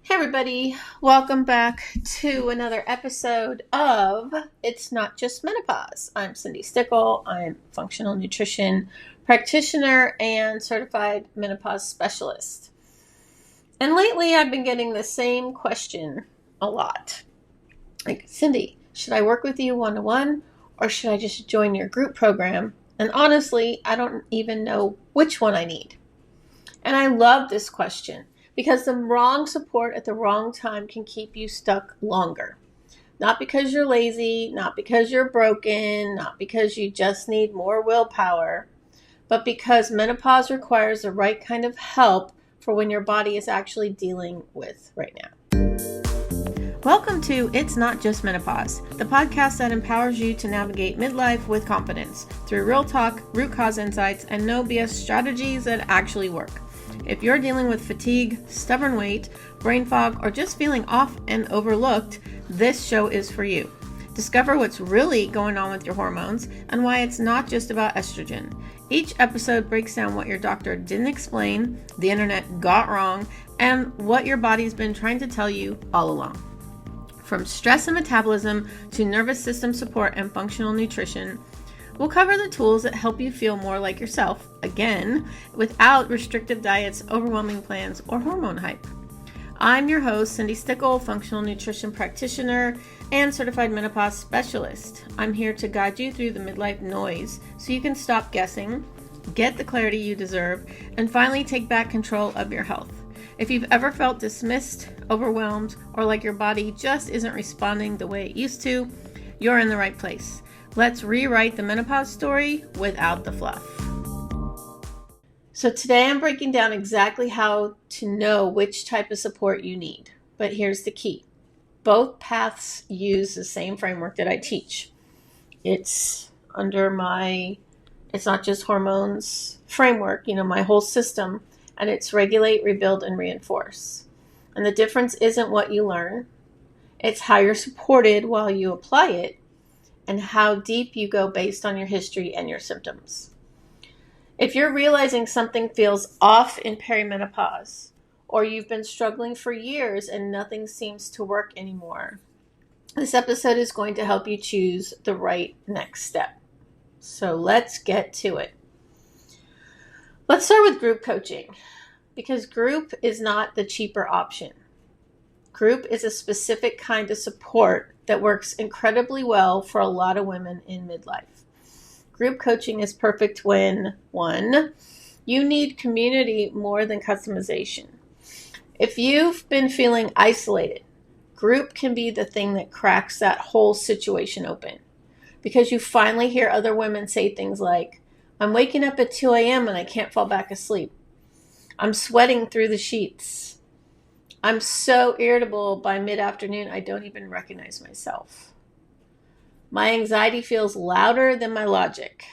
Hey everybody, welcome back to another episode of It's Not Just Menopause. I'm Cindy Stickle. I'm functional nutrition practitioner and certified menopause specialist. And lately I've been getting the same question a lot. Like, Cindy, should I work with you one-to-one or should I just join your group program? And honestly, I don't even know which one I need. And I love this question because the wrong support at the wrong time can keep you stuck longer. Not because you're lazy, not because you're broken, not because you just need more willpower, but because menopause requires the right kind of help for when your body is actually dealing with right now. Welcome to It's Not Just Menopause, the podcast that empowers you to navigate midlife with confidence through real talk, root cause insights, and no BS strategies that actually work. If you're dealing with fatigue, stubborn weight, brain fog, or just feeling off and overlooked, this show is for you. Discover what's really going on with your hormones and why it's not just about estrogen. Each episode breaks down what your doctor didn't explain, the internet got wrong, and what your body's been trying to tell you all along. From stress and metabolism to nervous system support and functional nutrition, we'll cover the tools that help you feel more like yourself, again, without restrictive diets, overwhelming plans, or hormone hype. I'm your host, Cindy Stickle, functional nutrition practitioner and certified menopause specialist. I'm here to guide you through the midlife noise so you can stop guessing, get the clarity you deserve, and finally take back control of your health. If you've ever felt dismissed, overwhelmed, or like your body just isn't responding the way it used to, you're in the right place. Let's rewrite the menopause story without the fluff. So today I'm breaking down exactly how to know which type of support you need. But here's the key. Both paths use the same framework that I teach. It's under my It's Not Just Hormones framework, my whole system, and it's regulate, rebuild, and reinforce. And the difference isn't what you learn. It's how you're supported while you apply it, and how deep you go based on your history and your symptoms. If you're realizing something feels off in perimenopause, or you've been struggling for years and nothing seems to work anymore, this episode is going to help you choose the right next step. So let's get to it. Let's start with group coaching, because group is not the cheaper option. Group is a specific kind of support that works incredibly well for a lot of women in midlife. Group coaching is perfect when, 1, you need community more than customization. If you've been feeling isolated, group can be the thing that cracks that whole situation open, because you finally hear other women say things like, I'm waking up at 2 a.m. and I can't fall back asleep. I'm sweating through the sheets. I'm so irritable by mid-afternoon, I don't even recognize myself. My anxiety feels louder than my logic.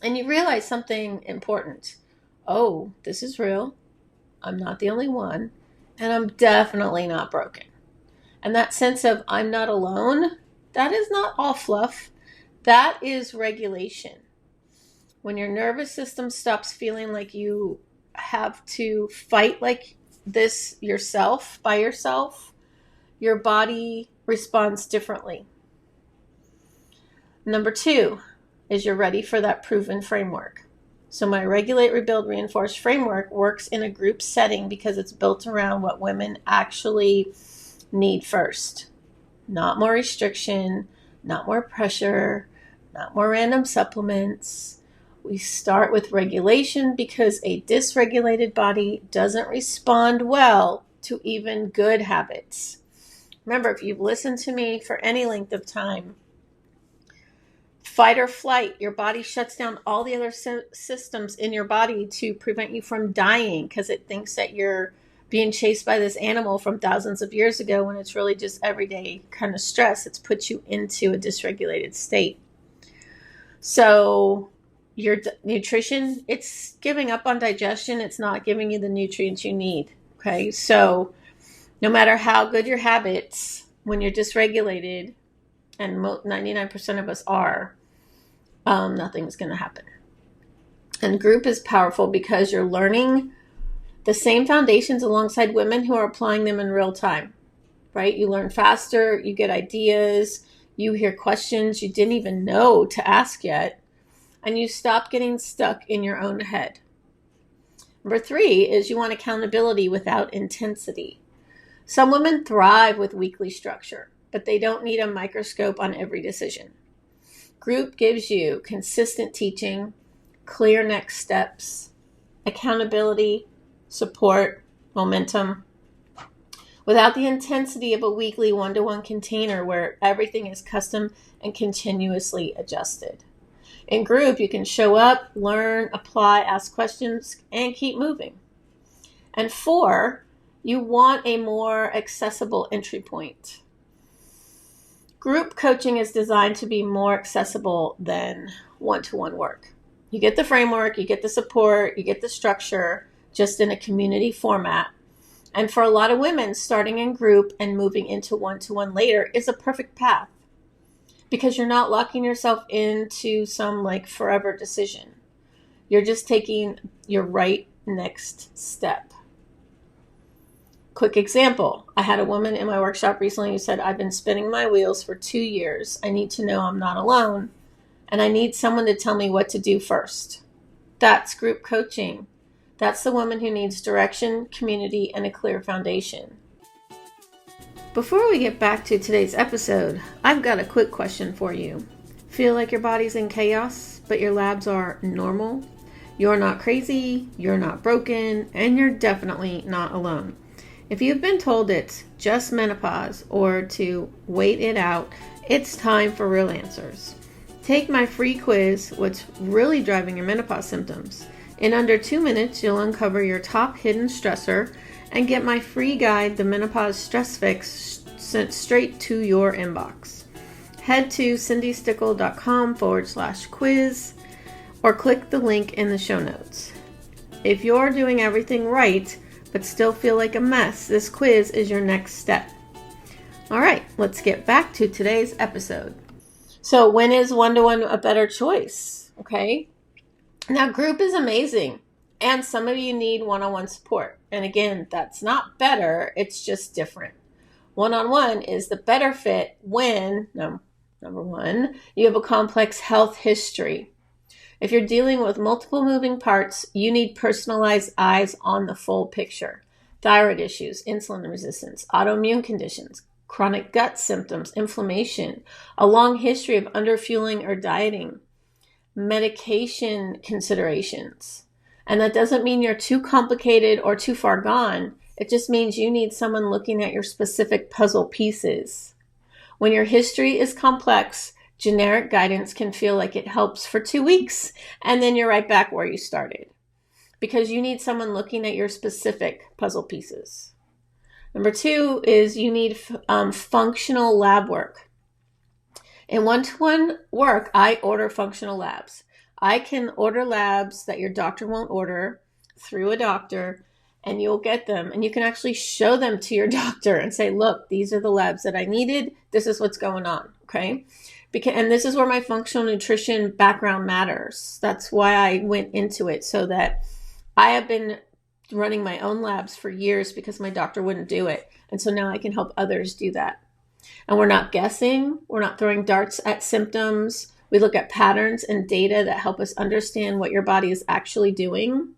And you realize something important. Oh, this is real. I'm not the only one. And I'm definitely not broken. And that sense of I'm not alone, that is not all fluff. That is regulation. When your nervous system stops feeling like you have to fight like this yourself, by yourself, your body responds differently. Number 2 is you're ready for that proven framework. So my regulate, rebuild, reinforce framework works in a group setting because it's built around what women actually need first. Not more restriction, not more pressure, not more random supplements. We start with regulation because a dysregulated body doesn't respond well to even good habits. Remember, if you've listened to me for any length of time, fight or flight, your body shuts down all the other systems in your body to prevent you from dying because it thinks that you're being chased by this animal from thousands of years ago when it's really just everyday kind of stress. It's put you into a dysregulated state. So your nutrition, it's giving up on digestion. It's not giving you the nutrients you need. Okay. So no matter how good your habits, when you're dysregulated, and 99% of us are, nothing's going to happen. And group is powerful because you're learning the same foundations alongside women who are applying them in real time, right? You learn faster, you get ideas, you hear questions you didn't even know to ask yet, and you stop getting stuck in your own head. Number 3 is you want accountability without intensity. Some women thrive with weekly structure, but they don't need a microscope on every decision. Group gives you consistent teaching, clear next steps, accountability, support, momentum, without the intensity of a weekly one-to-one container where everything is custom and continuously adjusted. In group, you can show up, learn, apply, ask questions, and keep moving. And 4, you want a more accessible entry point. Group coaching is designed to be more accessible than one-to-one work. You get the framework, you get the support, you get the structure, just in a community format. And for a lot of women, starting in group and moving into one-to-one later is a perfect path, because you're not locking yourself into some forever decision. You're just taking your right next step. Quick example. I had a woman in my workshop recently who said, I've been spinning my wheels for 2 years. I need to know I'm not alone, and I need someone to tell me what to do first. That's group coaching. That's the woman who needs direction, community, and a clear foundation. Before we get back to today's episode, I've got a quick question for you. Feel like your body's in chaos, but your labs are normal? You're not crazy, you're not broken, and you're definitely not alone. If you've been told it's just menopause or to wait it out, it's time for real answers. Take my free quiz, What's Really Driving Your Menopause Symptoms. In under 2 minutes, you'll uncover your top hidden stressor and get my free guide, The Menopause Stress Fix, sent straight to your inbox. Head to cindystickle.com/quiz or click the link in the show notes. If you're doing everything right, but still feel like a mess, this quiz is your next step. All right, let's get back to today's episode. So when is one-to-one a better choice? Okay. Now, group is amazing, and some of you need one-on-one support. And again, that's not better, it's just different. One-on-one is the better fit when, number 1, you have a complex health history. If you're dealing with multiple moving parts, you need personalized eyes on the full picture. Thyroid issues, insulin resistance, autoimmune conditions, chronic gut symptoms, inflammation, a long history of underfueling or dieting, medication considerations. And that doesn't mean you're too complicated or too far gone. It just means you need someone looking at your specific puzzle pieces. When your history is complex, generic guidance can feel like it helps for 2 weeks, and then you're right back where you started, because you need someone looking at your specific puzzle pieces. Number 2 is you need functional lab work. In one-to-one work, I order functional labs. I can order labs that your doctor won't order through a doctor, and you'll get them, and you can actually show them to your doctor and say, look, these are the labs that I needed. This is what's going on, okay? And this is where my functional nutrition background matters. That's why I went into it, so that I have been running my own labs for years because my doctor wouldn't do it. And so now I can help others do that. And we're not guessing. We're not throwing darts at symptoms. We look at patterns and data that help us understand what your body is actually doing.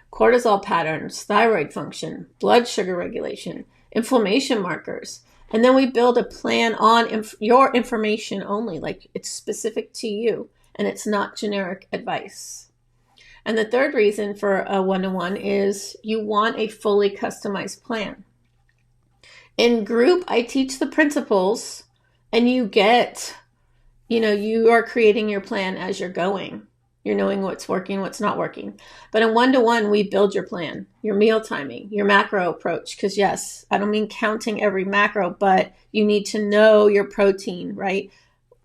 Cortisol patterns, thyroid function, blood sugar regulation, inflammation markers. And then we build a plan on your information only, like it's specific to you, and it's not generic advice. And the third reason for a one-to-one is you want a fully customized plan. In group, I teach the principles, and you are creating your plan as you're going. You're knowing what's working, what's not working. But in one-to-one, we build your plan, your meal timing, your macro approach. Because yes, I don't mean counting every macro, but you need to know your protein, right?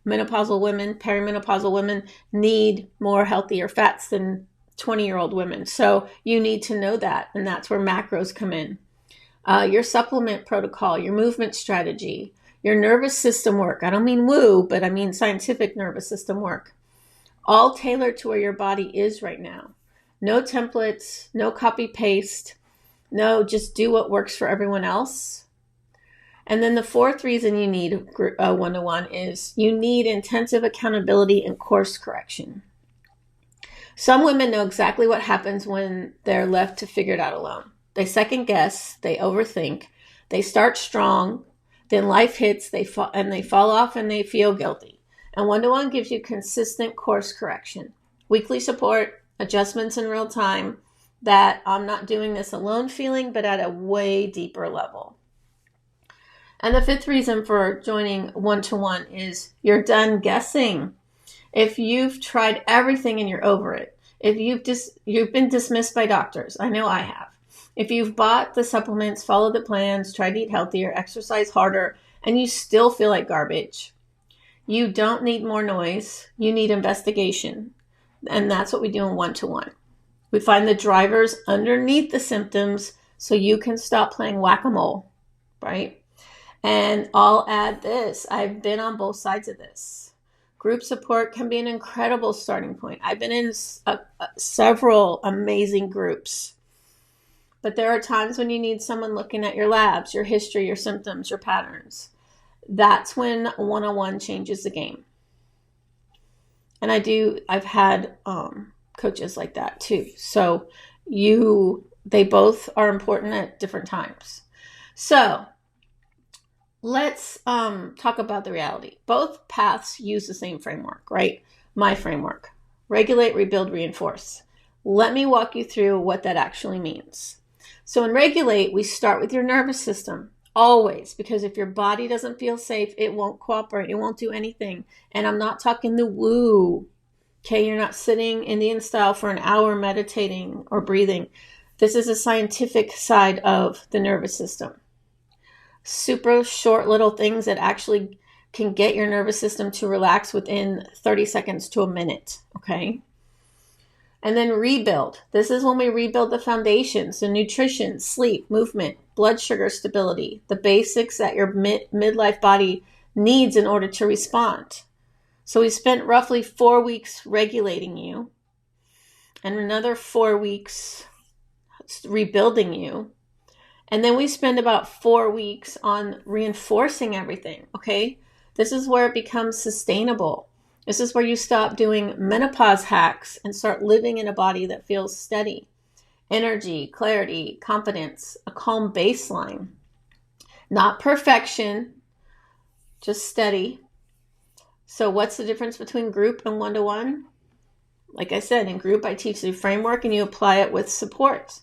Menopausal women, perimenopausal women need more healthier fats than 20-year-old women. So you need to know that. And that's where macros come in. Your supplement protocol, your movement strategy, your nervous system work. I don't mean woo, but I mean scientific nervous system work. All tailored to where your body is right now. No templates, no copy paste. No, just do what works for everyone else. And then the fourth reason you need one-to-one is you need intensive accountability and course correction. Some women know exactly what happens when they're left to figure it out alone. They second guess, they overthink, they start strong, then life hits, they fall off and they feel guilty. And one-to-one gives you consistent course correction, weekly support, adjustments in real time, that I'm not doing this alone feeling, but at a way deeper level. And the fifth reason for joining one-to-one is you're done guessing. If you've tried everything and you're over it, if you've been dismissed by doctors, I know I have. If you've bought the supplements, followed the plans, tried to eat healthier, exercise harder, and you still feel like garbage, you don't need more noise. You need investigation. And that's what we do in one-to-one. We find the drivers underneath the symptoms so you can stop playing whack-a-mole, right? And I'll add this. I've been on both sides of this. Group support can be an incredible starting point. I've been in several amazing groups. But there are times when you need someone looking at your labs, your history, your symptoms, your patterns. That's when one-on-one changes the game. And I've had coaches like that too. So they both are important at different times. So let's talk about the reality. Both paths use the same framework, right? My framework: regulate, rebuild, reinforce. Let me walk you through what that actually means. So in regulate, we start with your nervous system, always, because if your body doesn't feel safe, it won't cooperate. It won't do anything. And I'm not talking the woo. Okay, you're not sitting Indian style for an hour meditating or breathing. This is a scientific side of the nervous system. Super short little things that actually can get your nervous system to relax within 30 seconds to a minute, okay? And then rebuild. This is when we rebuild the foundations, the nutrition, sleep, movement, blood sugar stability, the basics that your midlife body needs in order to respond. So we spent roughly 4 weeks regulating you and another 4 weeks rebuilding you. And then we spend about 4 weeks on reinforcing everything, okay? This is where it becomes sustainable. This is where you stop doing menopause hacks and start living in a body that feels steady. Energy, clarity, confidence, a calm baseline. Not perfection, just steady. So what's the difference between group and one-to-one? Like I said, in group, I teach the framework and you apply it with support.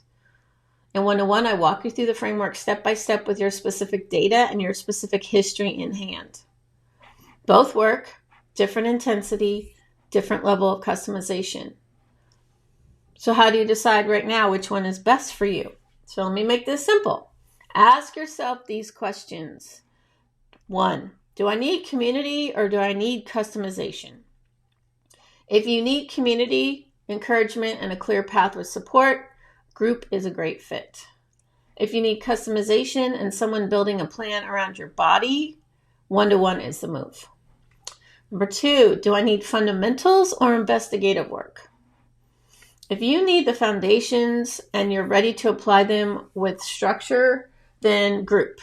In one-to-one, I walk you through the framework step by step with your specific data and your specific history in hand. Both work, different intensity, different level of customization. So how do you decide right now which one is best for you? So let me make this simple. Ask yourself these questions. 1, do I need community or do I need customization? If you need community, encouragement, and a clear path with support, group is a great fit. If you need customization and someone building a plan around your body, one-to-one is the move. Number 2, do I need fundamentals or investigative work? If you need the foundations and you're ready to apply them with structure, then group.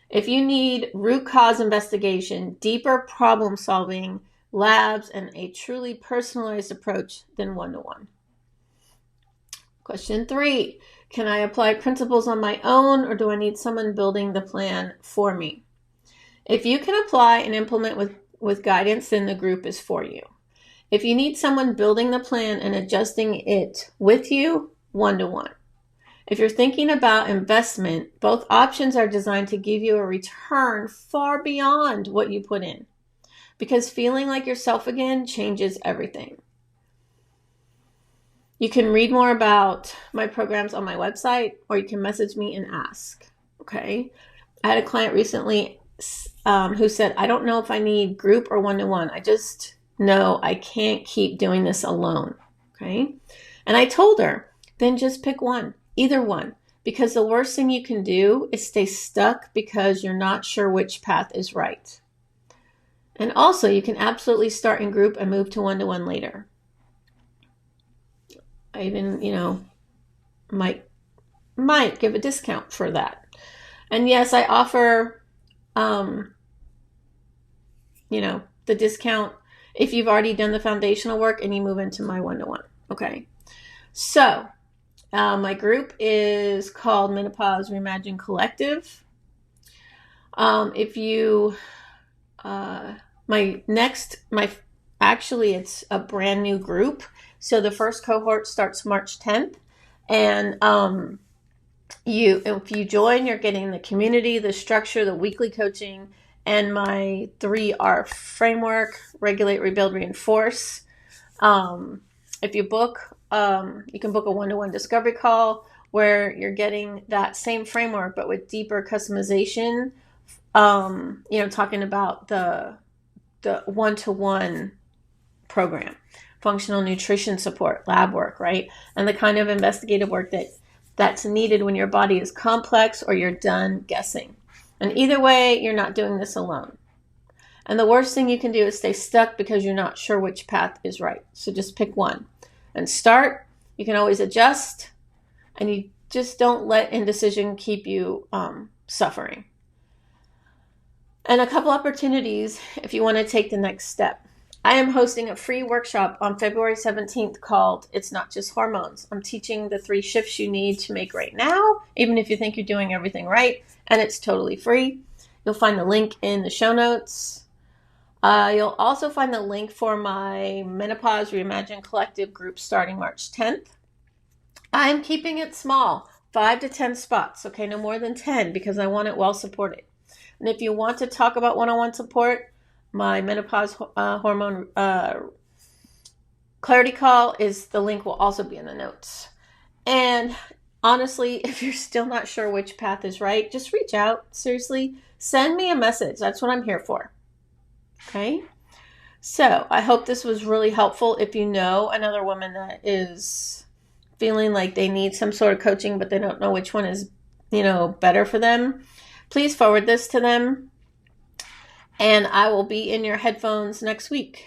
If you need root cause investigation, deeper problem solving, labs, and a truly personalized approach, then one-to-one. Question 3, can I apply principles on my own or do I need someone building the plan for me? If you can apply and implement with guidance, then the group is for you. If you need someone building the plan and adjusting it with you, one-to-one. If you're thinking about investment, both options are designed to give you a return far beyond what you put in, because feeling like yourself again changes everything. You can read more about my programs on my website, or you can message me and ask, okay? I had a client recently who said, I don't know if I need group or one-to-one. I just know I can't keep doing this alone, okay? And I told her, then just pick one, either one, because the worst thing you can do is stay stuck because you're not sure which path is right. And also, you can absolutely start in group and move to one-to-one later. I even, might might give a discount for that. And yes, I offer, the discount if you've already done the foundational work and you move into my one-to-one. Okay. So my group is called Menopause Reimagine Collective. Actually it's a brand new group. So the first cohort starts March 10th. And if you join, you're getting the community, the structure, the weekly coaching, and my 3R framework: regulate, rebuild, reinforce. If you book, you can book a one-to-one discovery call where you're getting that same framework, but with deeper customization, talking about the one-to-one program, functional nutrition support, lab work, right? And the kind of investigative work that's needed when your body is complex or you're done guessing. And either way, you're not doing this alone. And the worst thing you can do is stay stuck because you're not sure which path is right. So just pick one and start. You can always adjust, and you just don't let indecision keep you suffering. And a couple opportunities if you want to take the next step. I am hosting a free workshop on February 17th called It's Not Just Hormones. I'm teaching the 3 shifts you need to make right now, even if you think you're doing everything right, and it's totally free. You'll find the link in the show notes. You'll also find the link for my Menopause Reimagine Collective group starting March 10th. I'm keeping it small, 5 to 10 spots, okay, no more than 10, because I want it well supported. And if you want to talk about one-on-one support, my menopause hormone clarity call the link will also be in the notes. And honestly, if you're still not sure which path is right, just reach out. Seriously, send me a message. That's what I'm here for. Okay? So I hope this was really helpful. If you know another woman that is feeling like they need some sort of coaching, but they don't know which one is, better for them, please forward this to them. And I will be in your headphones next week.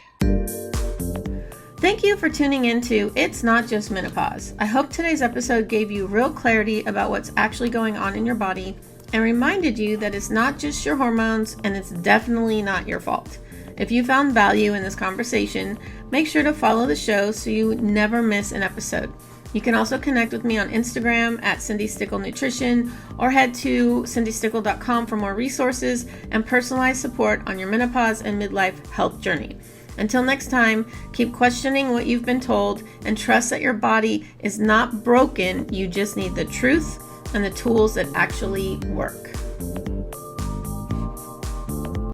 Thank you for tuning into It's Not Just Menopause. I hope today's episode gave you real clarity about what's actually going on in your body and reminded you that it's not just your hormones and it's definitely not your fault. If you found value in this conversation, make sure to follow the show so you never miss an episode. You can also connect with me on Instagram at Cindy Stickle Nutrition, or head to cindystickle.com for more resources and personalized support on your menopause and midlife health journey. Until next time, keep questioning what you've been told and trust that your body is not broken. You just need the truth and the tools that actually work.